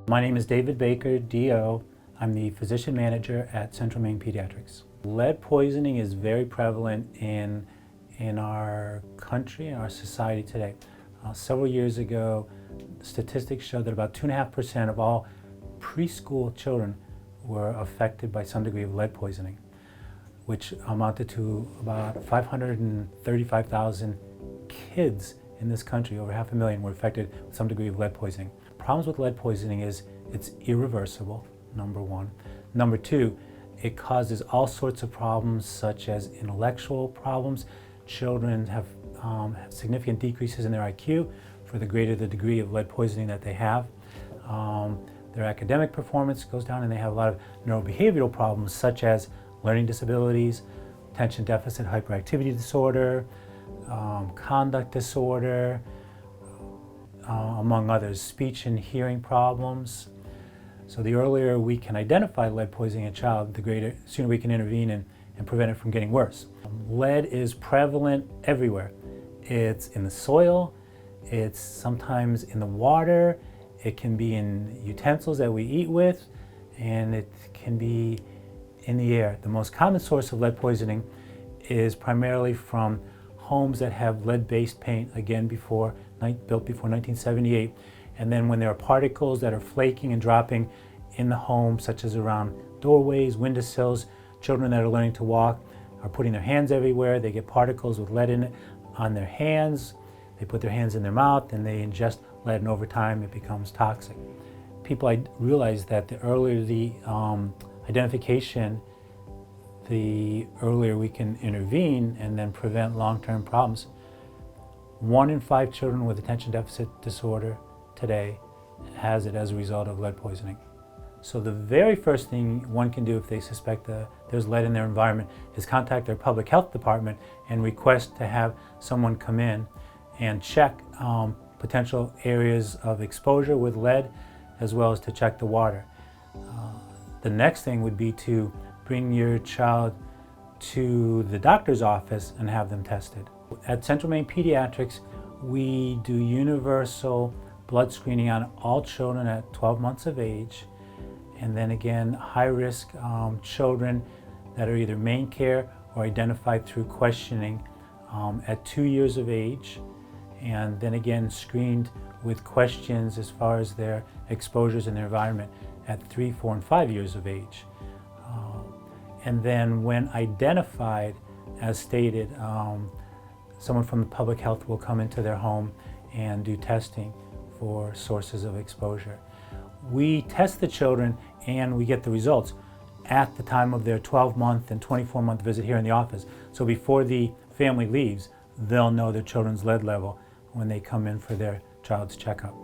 My name is David Baker, DO. I'm the physician manager at Central Maine Pediatrics. Lead poisoning is very prevalent in our country, in our society today. Several years ago, statistics showed that about 2.5% of all preschool children were affected by some degree of lead poisoning, which amounted to about 535,000 kids in this country. Over 500,000 were affected with some degree of lead poisoning. Problems with lead poisoning is it's irreversible, number one. Number two, it causes all sorts of problems such as intellectual problems. Children have significant decreases in their IQ for the greater the degree of lead poisoning that they have. Their academic performance goes down, and they have a lot of neurobehavioral problems such as learning disabilities, attention deficit hyperactivity disorder, conduct disorder, among others, speech and hearing problems. So the earlier we can identify lead poisoning in a child, the sooner we can intervene and prevent it from getting worse. Lead is prevalent everywhere. It's in the soil, it's sometimes in the water, it can be in utensils that we eat with, and it can be in the air. The most common source of lead poisoning is primarily from homes that have lead-based paint, again built before 1978. And then when there are particles that are flaking and dropping in the home, such as around doorways, windowsills, children that are learning to walk are putting their hands everywhere. They get particles with lead in it on their hands. They put their hands in their mouth and they ingest lead, and over time it becomes toxic. People realize that the earlier the identification, the earlier we can intervene and then prevent long-term problems. 1 in 5 children with attention deficit disorder today has it as a result of lead poisoning. So the very first thing one can do if they suspect there's lead in their environment is contact their public health department and request to have someone come in and check potential areas of exposure with lead, as well as to check the water. The next thing would be to bring your child to the doctor's office and have them tested. At Central Maine Pediatrics, we do universal blood screening on all children at 12 months of age, and then again high-risk children that are either main care or identified through questioning at 2 years of age, and then again screened with questions as far as their exposures in their environment at 3, 4, and 5 years of age. And then when identified, as stated, someone from the public health will come into their home and do testing for sources of exposure. We test the children and we get the results at the time of their 12-month and 24-month visit here in the office. So before the family leaves, they'll know their children's lead level when they come in for their child's checkup.